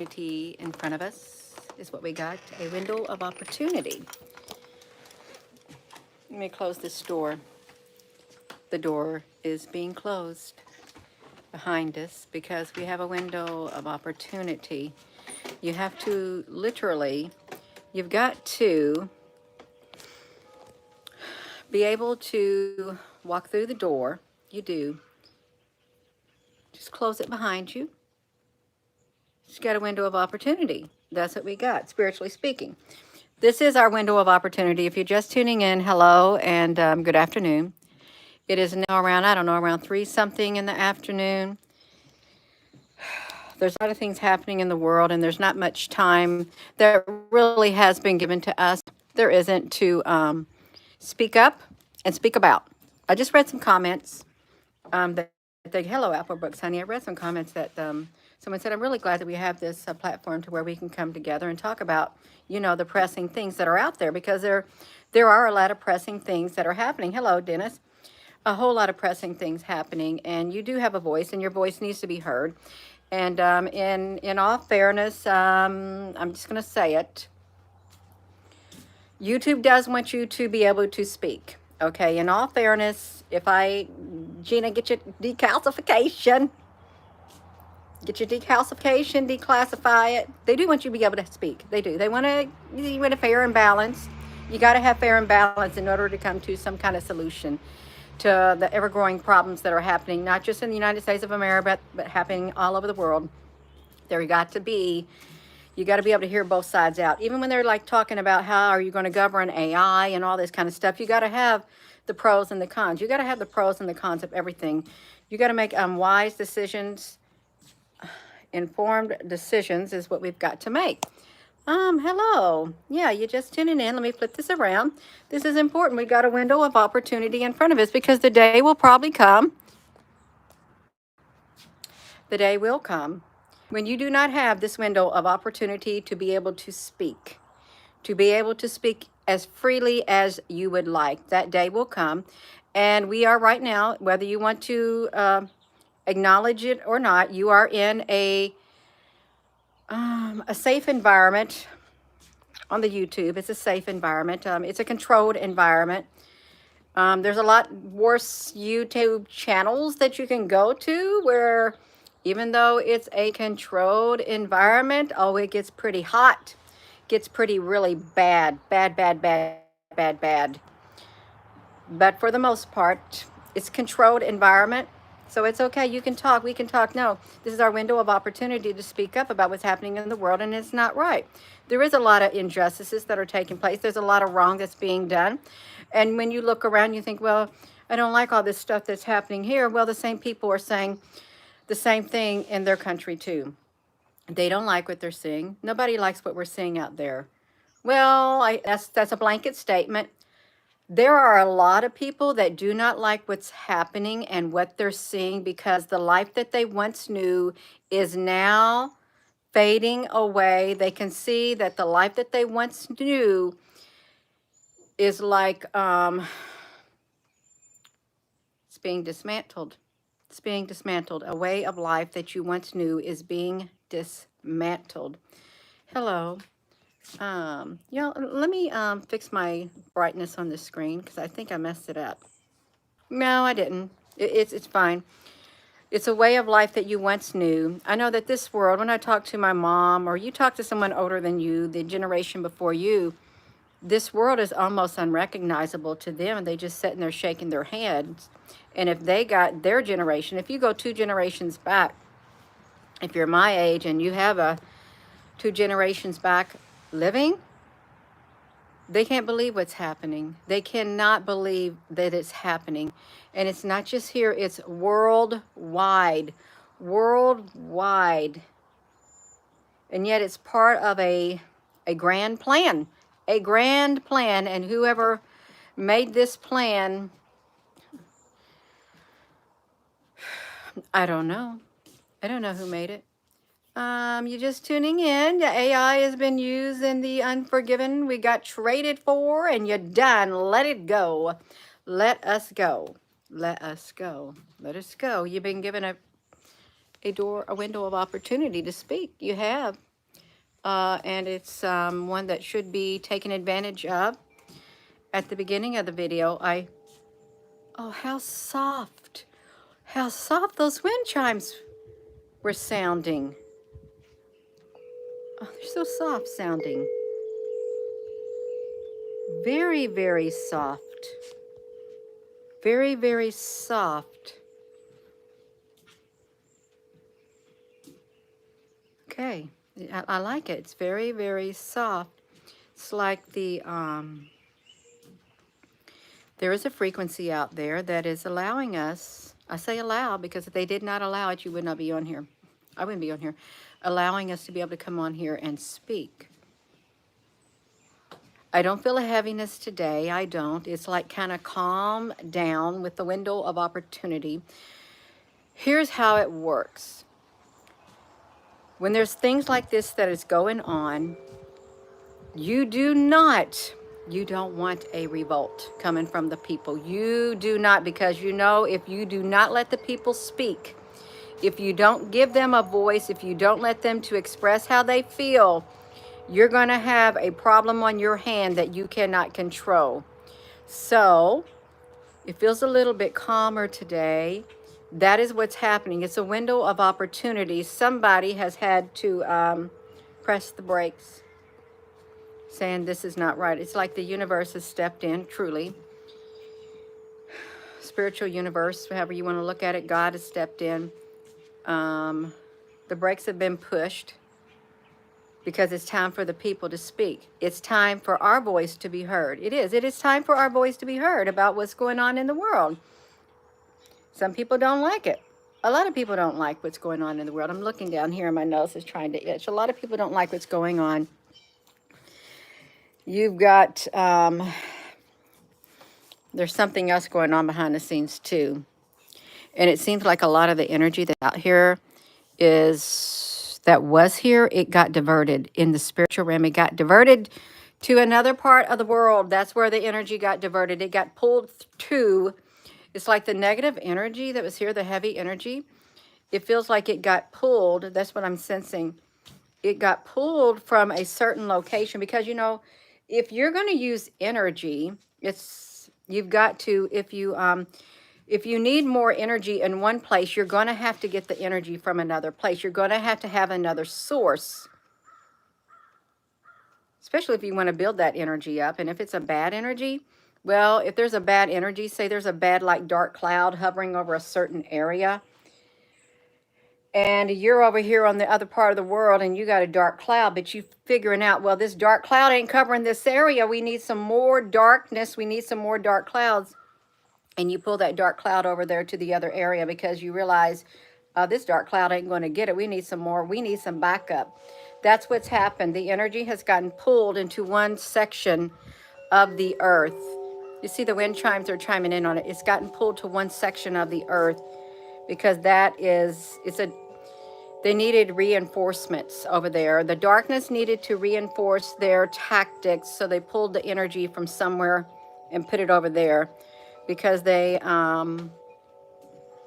In front of us is what we got, a window of opportunity. Let me close this door. The door is being closed behind us because we have a window of opportunity. You have to literally, you've got to be able to walk through the door. You do. Just close it behind you. Just got a window of opportunity. That's what we got, spiritually speaking. This is our window of opportunity. If you're just tuning in, hello and good afternoon. It is now around, I don't know, around 3 something in the afternoon. There's a lot of things happening in the world, and there's not much time that really has been given to us. There isn't to speak up and speak about. I just read some comments hello, Apple Brooks, honey. I read some comments that someone said, I'm really glad that we have this platform to where we can come together and talk about, the pressing things that are out there, because there are a lot of pressing things that are happening. Hello, Dennis. A whole lot of pressing things happening, and you do have a voice, and your voice needs to be heard. And in all fairness, I'm just going to say it. YouTube does want you to be able to speak. Okay, in all fairness, Gina, get your decalcification, declassify it. They do want you to be able to speak. They do. They want a fair and balance. You got to have fair and balance in order to come to some kind of solution to the ever-growing problems that are happening, not just in the United States of America, but happening all over the world. You got to be able to hear both sides out. Even when they're like talking about how are you going to govern AI and all this kind of stuff, you got to have the pros and the cons. You got to have the pros and the cons of everything. You got to make wise decisions. Informed decisions is what we've got to make. Hello. Yeah, you're just tuning in. Let me flip this around. This is important. We got a window of opportunity in front of us because the day will probably come. The day will come when you do not have this window of opportunity to be able to speak as freely as you would like. That day will come. And we are right now, whether you want to acknowledge it or not, you are in a safe environment on the YouTube. It's a safe environment. It's a controlled environment. There's a lot worse YouTube channels that you can go to where even though it's a controlled environment, it gets pretty hot, gets pretty really bad. But for the most part, it's a controlled environment. So it's okay. You can talk. We can talk. No, this is our window of opportunity to speak up about what's happening in the world, and it's not right. There is a lot of injustices that are taking place. There's a lot of wrong that's being done. And when you look around, you think, well, I don't like all this stuff that's happening here. Well, the same people are saying the same thing in their country, too. They don't like what they're seeing. Nobody likes what we're seeing out there. Well, that's a blanket statement. There are a lot of people that do not like what's happening and what they're seeing because the life that they once knew is now fading away. They can see that the life that they once knew is like it's being dismantled. It's being dismantled. A way of life that you once knew is being dismantled. Hello. Let me fix my brightness on the screen because I think I messed it up. No, I didn't. It's fine. It's a way of life that you once knew. I know that this world, when I talk to my mom or you talk to someone older than you, the generation before you, this world is almost unrecognizable to them, and they just sitting there shaking their heads. And if they got their generation, if you go 2 generations back, if you're my age and you have 2 generations back living, they can't believe what's happening. They cannot believe that it's happening. And it's not just here, it's worldwide. Worldwide. And yet it's part of a grand plan. A grand plan. And whoever made this plan, I don't know. I don't know who made it. You're just tuning in. The AI has been used in the Unforgiven. We got traded for, and you're done. Let it go. Let us go. Let us go. Let us go. You've been given a window of opportunity to speak. You have. and it's one that should be taken advantage of. At the beginning of the video, oh, how soft those wind chimes were sounding. Oh, they're so soft sounding. Very, very soft. Very, very soft. Okay, I like it. It's very, very soft. It's like there is a frequency out there that is allowing us, I say allow because if they did not allow it, you would not be on here. I wouldn't be on here. Allowing us to be able to come on here and speak. I don't feel a heaviness today. I don't. It's like kind of calm down with the window of opportunity. Here's how it works. When there's things like this that is going on, you don't want a revolt coming from the people. You do not, because you know if you do not let the people speak, if you don't give them a voice, if you don't let them to express how they feel, you're going to have a problem on your hand that you cannot control. So it feels a little bit calmer today. That is what's happening. It's a window of opportunity. Somebody has had to press the brakes, saying this is not right. It's like the universe has stepped in, truly. Spiritual universe, however you want to look at it, God has stepped in. The brakes have been pushed because it's time for the people to speak. It's time for our voice to be heard. It is time for our voice to be heard about what's going on in the world. Some people don't like it. A lot of people don't like what's going on in the world. I'm looking down here and my nose is trying to itch. A lot of people don't like what's going on. You've got, there's something else going on behind the scenes too. And it seems like a lot of the energy that's out here that was here, it got diverted in the spiritual realm. It got diverted to another part of the world. That's where the energy got diverted. It got pulled to, it's like the negative energy that was here, the heavy energy. It feels like it got pulled. That's what I'm sensing. It got pulled from a certain location because, you know, if you're going to use energy, you've got to, if you need more energy in one place, you're going to have to get the energy from another place. You're going to have another source, especially if you want to build that energy up. And if it's a bad energy, well, if there's a bad energy, say there's a bad like dark cloud hovering over a certain area, and you're over here on the other part of the world and you got a dark cloud, but you figuring out, well, this dark cloud ain't covering this area. We need some more darkness. We need some more dark clouds. And you pull that dark cloud over there to the other area because you realize this dark cloud ain't going to get it. We need some more. We need some backup. That's what's happened. The energy has gotten pulled into one section of the earth. You see the wind chimes are chiming in on it. It's gotten pulled to one section of the earth because they needed reinforcements over there. The darkness needed to reinforce their tactics, so they pulled the energy from somewhere and put it over there. Because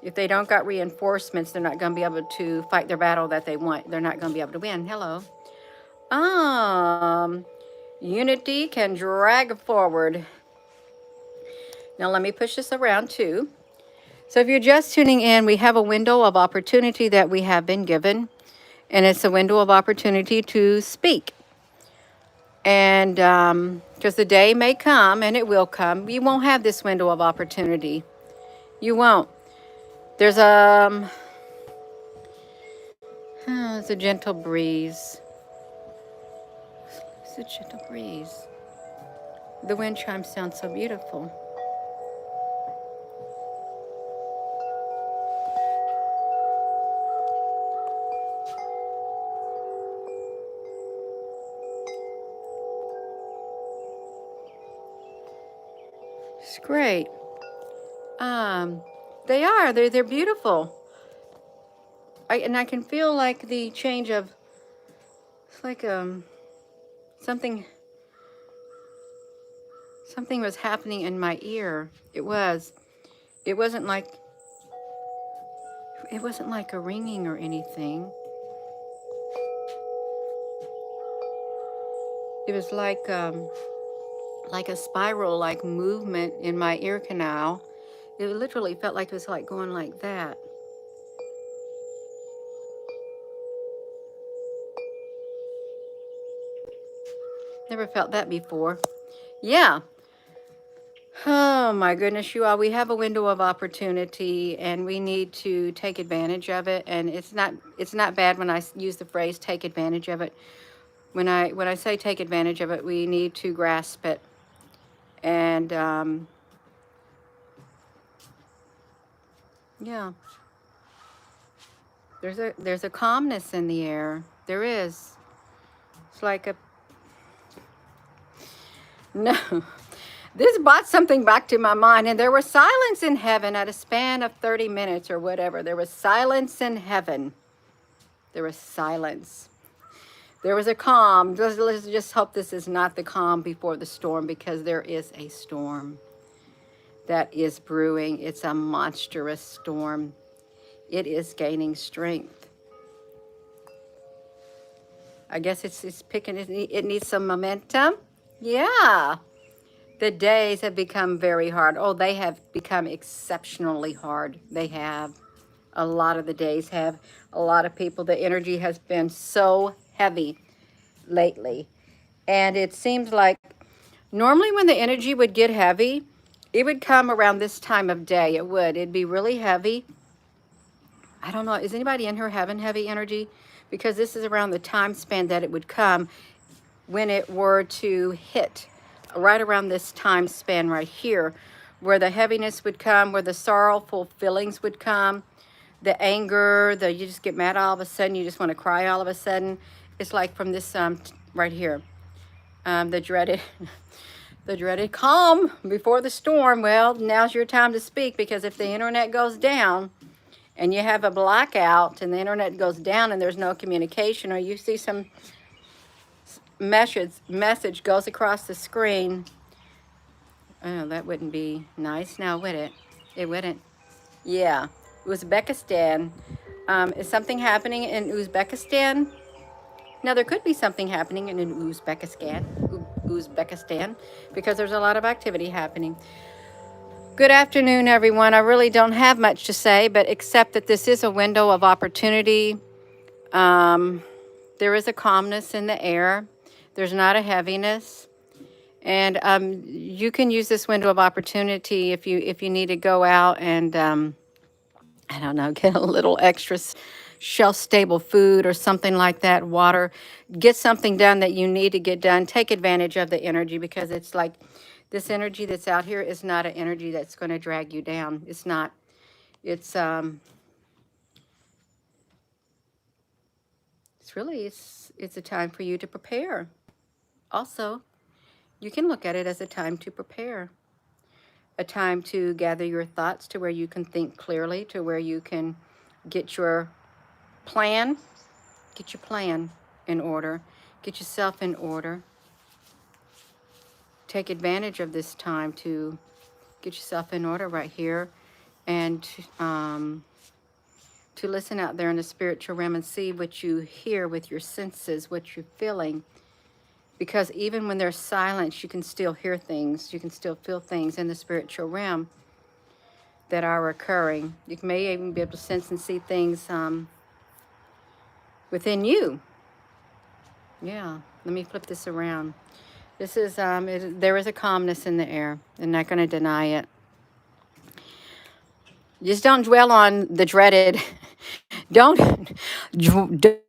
if they don't got reinforcements, they're not going to be able to fight their battle that they want. They're not going to be able to win. Hello. Unity can drag forward. Now let me push this around too. So if you're just tuning in, we have a window of opportunity that we have been given. And it's a window of opportunity to speak. And because the day may come, and it will come, you won't have this window of opportunity. You won't. There's it's a gentle breeze. It's a gentle breeze. The wind chimes sound so beautiful. It's great. They're beautiful. I can feel like the change of, it's like something was happening in my ear. It wasn't like a ringing or anything. It was like a spiral, like movement in my ear canal. It literally felt like it was like going like that. Never felt that before. Yeah. Oh my goodness, you all, we have a window of opportunity and we need to take advantage of it. And it's not bad when I use the phrase take advantage of it. When I say take advantage of it, we need to grasp it. And yeah, there's a calmness in the air. There is. It's like a no. This brought something back to my mind, and there was silence in heaven at a span of 30 minutes or whatever. There was silence in heaven. There was silence. There was a calm. Let's just hope this is not the calm before the storm, because there is a storm that is brewing. It's a monstrous storm. It is gaining strength. I guess it's picking, it needs some momentum. Yeah. The days have become very hard. Oh, they have become exceptionally hard. They have. A lot of the days have. A lot of people, the energy has been so heavy lately. And it seems like normally when the energy would get heavy, it would come around this time of day. It would. It'd be really heavy. I don't know. Is anybody in here having heavy energy? Because this is around the time span that it would come when it were to hit, right around this time span right here, where the heaviness would come, where the sorrowful feelings would come, the anger, you just get mad all of a sudden, you just want to cry all of a sudden. It's like from this right here, the dreaded the dreaded calm before the storm. Well, now's your time to speak, because if the internet goes down and you have a blackout and the internet goes down and there's no communication, or you see some message goes across the screen, oh, that wouldn't be nice now, would it? It wouldn't. Yeah. Uzbekistan. Is something happening in Uzbekistan? Now, there could be something happening in Uzbekistan, because there's a lot of activity happening. Good afternoon, everyone. I really don't have much to say, but except that this is a window of opportunity. There is a calmness in the air. There's not a heaviness. And you can use this window of opportunity if you need to go out and I don't know, get a little extra shelf stable food or something like that, water, get something done that you need to get done. Take advantage of the energy, because it's like this energy that's out here is not an energy that's going to drag you down. It's not. It's a time for you to prepare. Also, you can look at it as a time to prepare, a time to gather your thoughts to where you can think clearly, to where you can get your plan, in order, get yourself in order. Take advantage of this time to get yourself in order right here, and to listen out there in the spiritual realm and see what you hear with your senses, what you're feeling. Because even when there's silence, you can still hear things. You can still feel things in the spiritual realm that are occurring. You may even be able to sense and see things within you. Yeah, let me flip this around. This is, there is a calmness in the air. I'm not going to deny it. Just don't dwell on the dreaded, don't,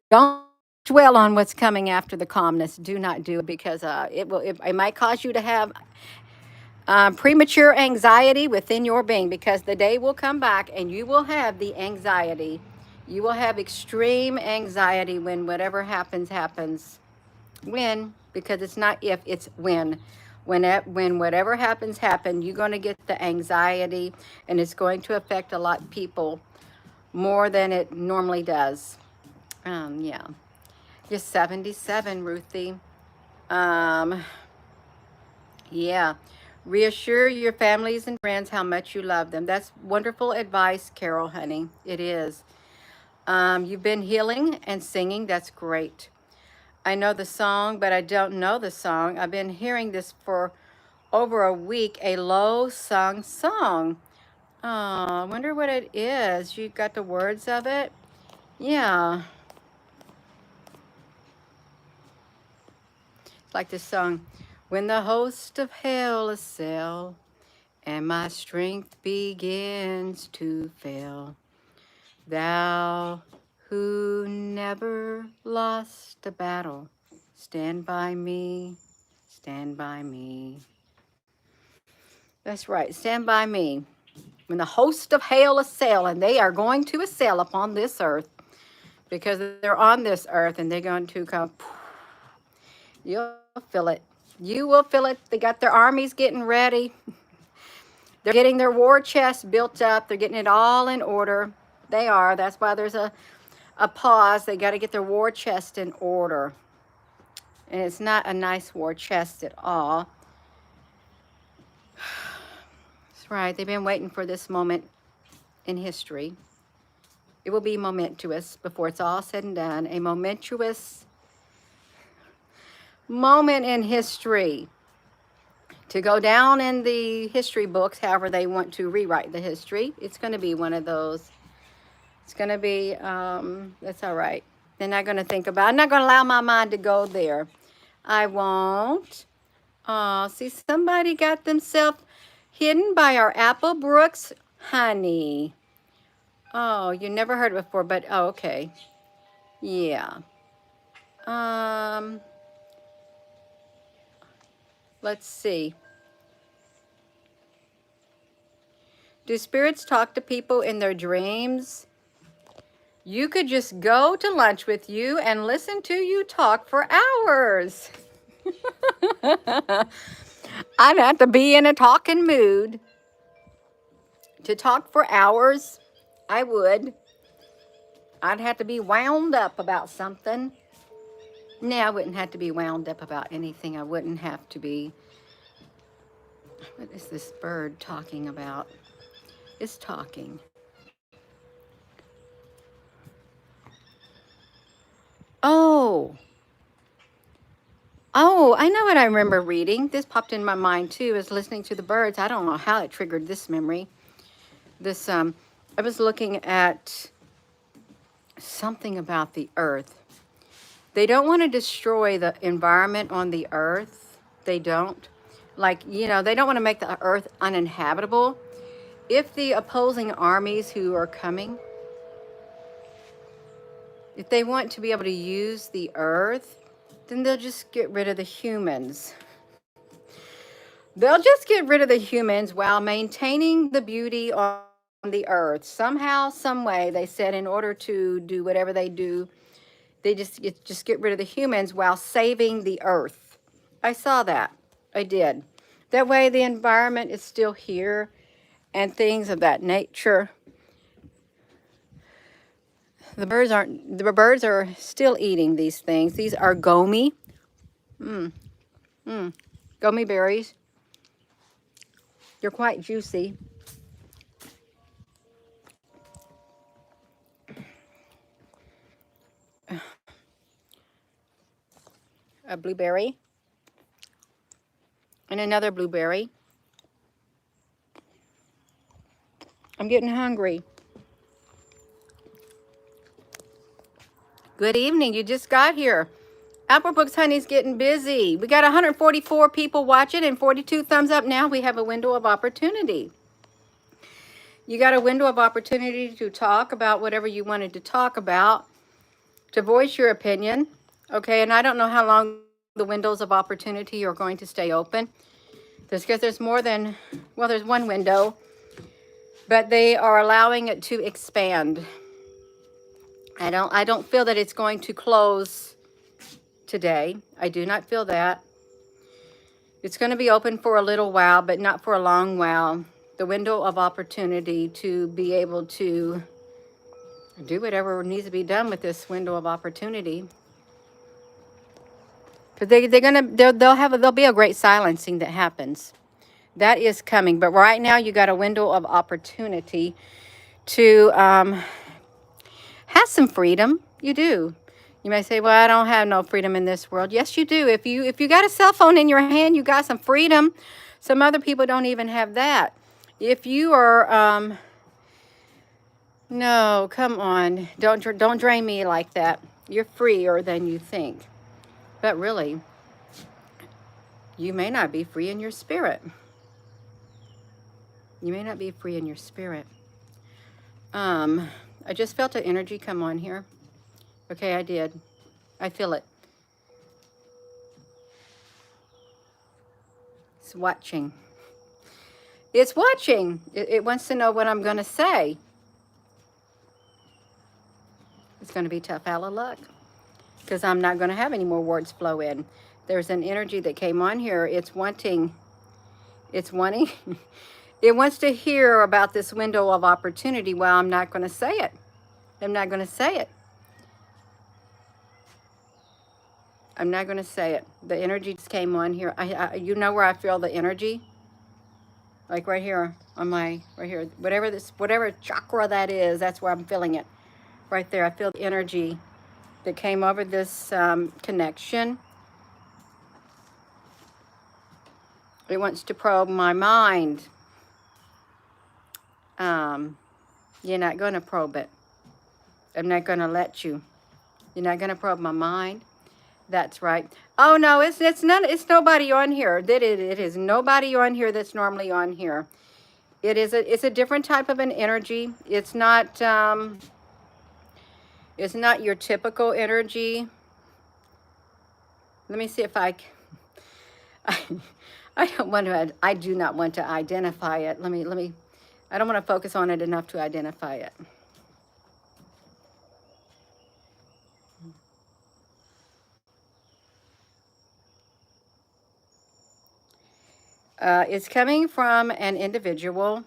don't dwell on what's coming after the calmness. Do not do it, because it might cause you to have premature anxiety within your being, because the day will come back and you will have the anxiety. You will have extreme anxiety when whatever happens. When, because it's not if, it's when. When whatever happens, you're going to get the anxiety, and it's going to affect a lot of people more than it normally does. Yeah. You're 77, Ruthie. Yeah. Reassure your families and friends how much you love them. That's wonderful advice, Carol, honey. It is. You've been healing and singing. That's great. I know the song, but I don't know the song. I've been hearing this for over a week, a low sung song. Oh, I wonder what it is. You got the words of it? Yeah. It's like this song. When the host of hell assail and my strength begins to fail, thou who never lost a battle, stand by me, stand by me. That's right, stand by me. When the host of hell assail, and they are going to assail upon this earth, because they're on this earth and they're going to come, you'll feel it. You will feel it. They got their armies getting ready. They're getting their war chest built up. They're getting it all in order. They are. That's why there's a pause. They got to get their war chest in order. And it's not a nice war chest at all. That's right. They've been waiting for this moment in history. It will be momentous before it's all said and done. A momentous moment in history to go down in the history books, however they want to rewrite the history. It's going to be one of those. It's going to be, that's all right. They're not going to think about it. I'm not going to allow my mind to go there. I won't. Oh, see, somebody got themselves hidden by our Apple Brooks honey. Oh, you never heard it before, but, oh, okay. Yeah. Let's see. Do spirits talk to people in their dreams? You could just go to lunch with you and listen to you talk for hours. I'd have to be in a talking mood to talk for hours. I would. I'd have to be wound up about something. No, I wouldn't have to be wound up about anything. I wouldn't have to be. What is this bird talking about? It's talking. Oh, I know what I remember reading. This popped in my mind too, is listening to the birds. I don't know how it triggered this memory. This, I was looking at something about the earth. They don't want to destroy the environment on the earth. They don't. Like, you know, they don't want to make the earth uninhabitable. If the opposing armies who are coming, if they want to be able to use the earth, then they'll just get rid of the humans. They'll just get rid of the humans while maintaining the beauty on the earth. Somehow, some way, they said, in order to do whatever they do, they just get rid of the humans while saving the earth. I saw that. I did. That way the environment is still here and things of that nature. The birds are still eating these things. These are gomi. Gomi berries. They're quite juicy. A blueberry. And another blueberry. I'm getting hungry. Good evening. You just got here. Apple Brooks Honey's getting busy. We got 144 people watching and 42 thumbs up now. We have a window of opportunity. You got a window of opportunity to talk about whatever you wanted to talk about, to voice your opinion. Okay, and I don't know how long the windows of opportunity are going to stay open. Because there's more than, well, there's one window, but they are allowing it to expand. I don't feel that it's going to close today. I do not feel that. It's going to be open for a little while, but not for a long while. The window of opportunity to be able to do whatever needs to be done with this window of opportunity. Because there'll be a great silencing that happens. That is coming. But right now you got a window of opportunity to have some freedom. You do. You may say, well, I don't have no freedom in this world. Yes, you do. If you got a cell phone in your hand, you got some freedom. Some other people don't even have that. If you are, no, come on. Don't drain me like that. You're freer than you think. But really, you may not be free in your spirit. You may not be free in your spirit. I just felt an energy come on here. Okay, I did. I feel it. It's watching. It's watching. It wants to know what I'm going to say. It's going to be tough out of luck because I'm not going to have any more words flow in. There's an energy that came on here. It's wanting, it wants to hear about this window of opportunity. Well, I'm not going to say it. I'm not going to say it. I'm not going to say it. The energy just came on here. You know where I feel the energy? Like right here on my, right here. Whatever chakra that is, that's where I'm feeling it. Right there. I feel the energy that came over this connection. It wants to probe my mind. You're not going to probe it. I'm not going to let you. You're not going to probe my mind. That's right. Oh no, it's nobody on here. It is nobody on here that's normally on here. It's a different type of an energy. It's not your typical energy. Let me see if I I do not want to identify it. Let me I don't want to focus on it enough to identify it. It's coming from an individual.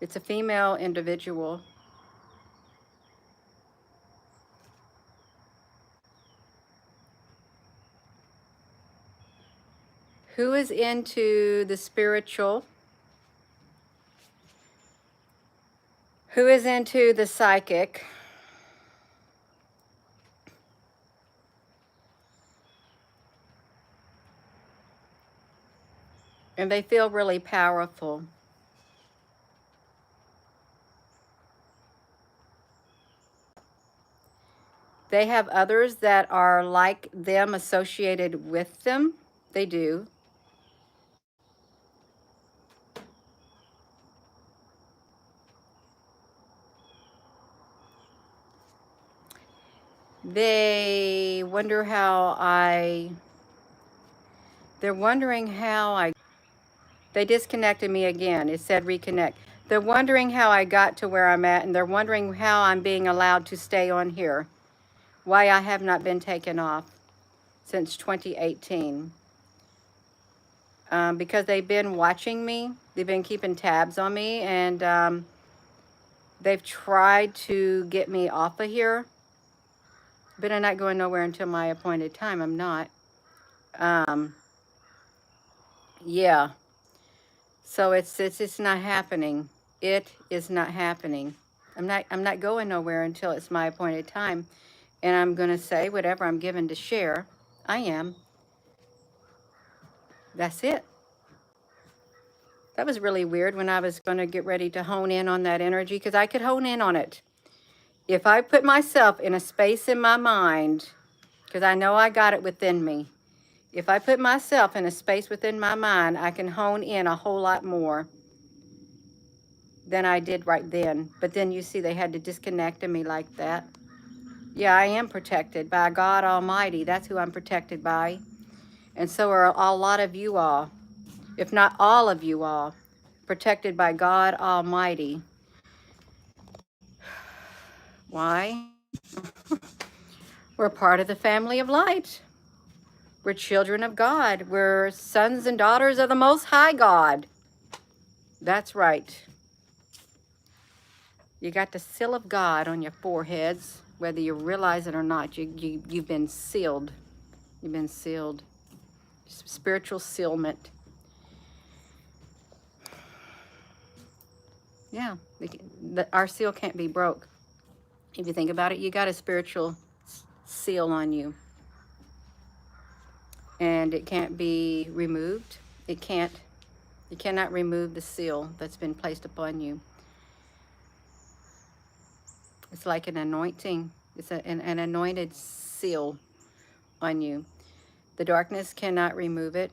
It's a female individual. Who is into the spiritual? Who is into the psychic? And they feel really powerful. They have others that are like them, associated with them. They do. They wonder how they're wondering how they disconnected me again. It said reconnect. They're wondering how I got to where I'm at, and they're wondering how I'm being allowed to stay on here. Why I have not been taken off since 2018. Because they've been watching me. They've been keeping tabs on me, and they've tried to get me off of here. But I'm not going nowhere until my appointed time. I'm not. Yeah. So it's not happening. It is not happening. I'm not going nowhere until it's my appointed time. And I'm going to say whatever I'm given to share. I am. That's it. That was really weird when I was going to get ready to hone in on that energy, because I could hone in on it. If I put myself in a space in my mind, because I know I got it within me. If I put myself in a space within my mind, I can hone in a whole lot more than I did right then. But then you see they had to disconnect me like that. Yeah, I am protected by God Almighty. That's who I'm protected by. And so are a lot of you all, if not all of you all, protected by God Almighty. Why? We're part of the family of light. We're children of God. We're sons and daughters of the Most High God. That's right. You got the seal of God on your foreheads, whether you realize it or not. You've been sealed. You've been sealed. Spiritual sealment. Yeah, our seal can't be broke. If you think about it, you got a spiritual seal on you, and it can't be removed. It can't. You cannot remove the seal that's been placed upon you. It's like an anointing. It's an anointed seal on you. The darkness cannot remove it.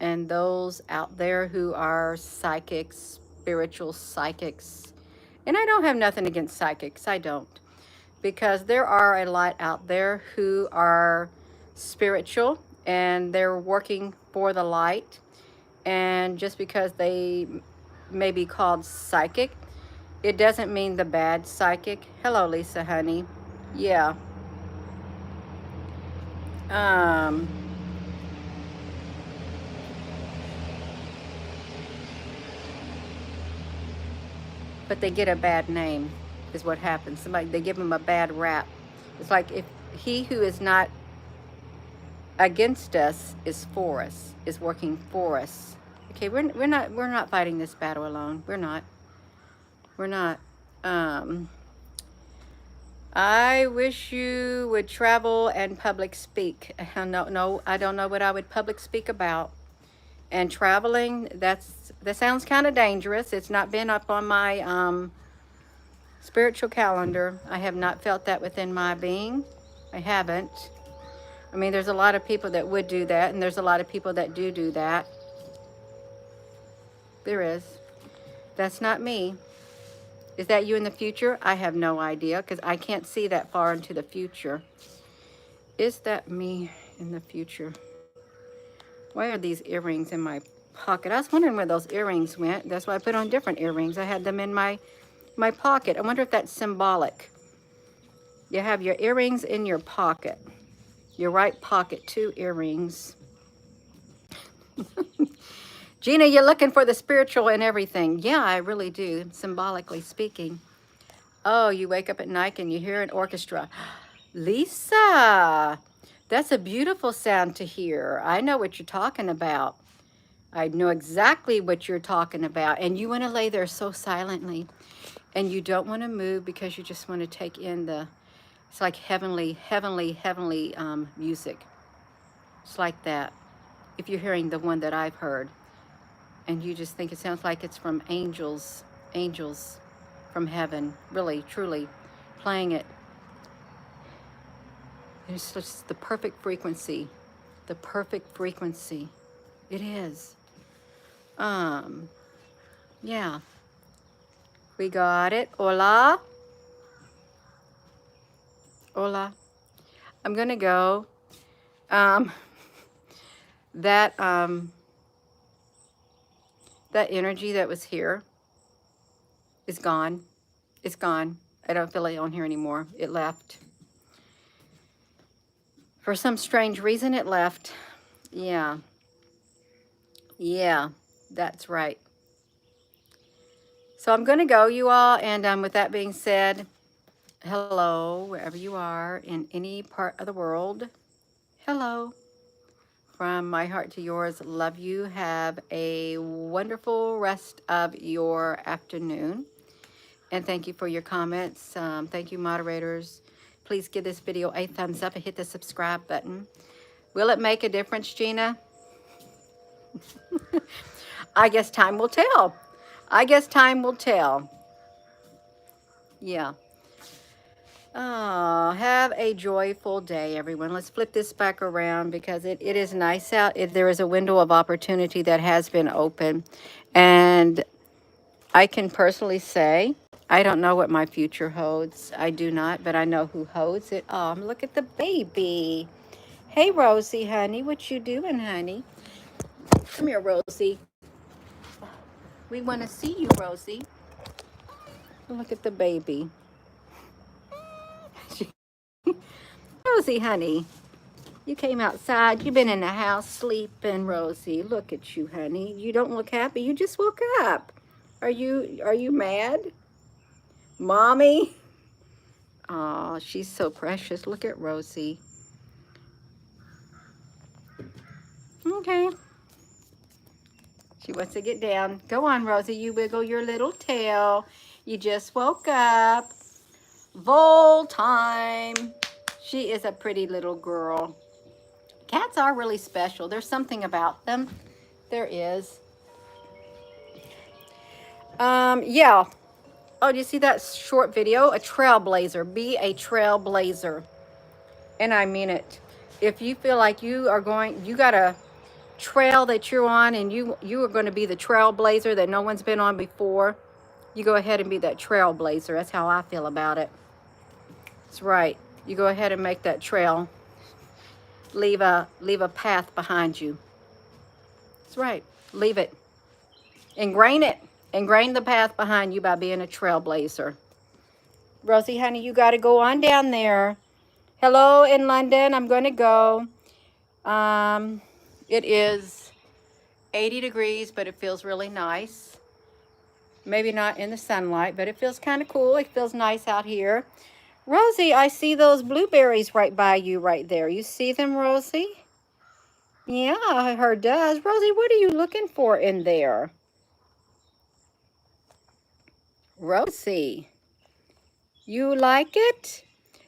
And those out there who are psychics, spiritual psychics, and I don't have nothing against psychics, I don't. Because there are a lot out there who are spiritual and they're working for the light. And just because they may be called psychic, it doesn't mean the bad psychic. Hello, Lisa, honey. Yeah. Um, but they get a bad name, is what happens. Somebody, they give them a bad rap. It's like if he who is not against us is for us, is working for us. Okay, we're not fighting this battle alone. We're not. Um, I wish you would travel and public speak. No, I don't know what I would public speak about. And traveling, that sounds kind of dangerous. It's not been up on my spiritual calendar. I have not felt that within my being. I haven't. I mean, there's a lot of people that would do that, and there's a lot of people that do that. There is. That's not me. Is that you in the future? I have no idea because I can't see that far into the future. Is that me in the future? Why are these earrings in my pocket? I was wondering where those earrings went. That's why I put on different earrings. I had them in my pocket. I wonder if that's symbolic. You have your earrings in your pocket. Your right pocket, 2 earrings. Gina, you're looking for the spiritual in everything. Yeah, I really do, symbolically speaking. Oh, you wake up at night and you hear an orchestra. Lisa, that's a beautiful sound to hear. I know what you're talking about. I know exactly what you're talking about. And you want to lay there so silently. And you don't want to move because you just want to take in it's like heavenly, heavenly, heavenly music. It's like that. If you're hearing the one that I've heard. And you just think it sounds like it's from angels from heaven, really, truly, playing it. It's just the perfect frequency. The perfect frequency. It is. Yeah. We got it. Hola. Hola. I'm gonna go. Um, that that energy that was here is gone. It's gone. I don't feel it on here anymore. It left. For some strange reason, it left. Yeah. Yeah, that's right. So I'm going to go, you all. And with that being said, hello, wherever you are in any part of the world. Hello. From my heart to yours, love you. Have a wonderful rest of your afternoon. And thank you for your comments. Thank you, moderators. Please give this video a thumbs up and hit the subscribe button. Will it make a difference, Gina? I guess time will tell. I guess time will tell. Yeah. Oh, have a joyful day, everyone. Let's flip this back around because it is nice out. There is a window of opportunity that has been open. And I can personally say, I don't know what my future holds. I do not, but I know who holds it. Oh, look at the baby. Hey, Rosie, honey. What you doing, honey? Come here, Rosie. We want to see you, Rosie. Look at the baby. Rosie, honey. You came outside. You've been in the house sleeping, Rosie. Look at you, honey. You don't look happy. You just woke up. Are you mad? Mommy? Oh, she's so precious. Look at Rosie. Okay. She wants to get down. Go on, Rosie. You wiggle your little tail. You just woke up. Vol time. She is a pretty little girl. Cats are really special. There's something about them. There is. Yeah. Oh, do you see that short video? A trailblazer. Be a trailblazer. And I mean it. If you feel like you got a trail that you're on and you are going to be the trailblazer that no one's been on before, you go ahead and be that trailblazer. That's how I feel about it. That's right. You go ahead and make that trail. Leave a path behind you. That's right. Leave it. Ingrain it. Ingrain the path behind you by being a trailblazer. Rosie, honey, you got to go on down there. Hello in London. I'm going to go. It is 80 degrees, but it feels really nice. Maybe not in the sunlight, but it feels kind of cool. It feels nice out here. Rosie, I see those blueberries right by you right there. You see them, Rosie? Yeah, her does. Rosie, what are you looking for in there? Rosie, you like it?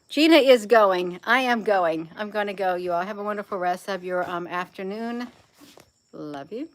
Gina is going. I am going. I'm going to go. You all have a wonderful rest of your afternoon. Love you.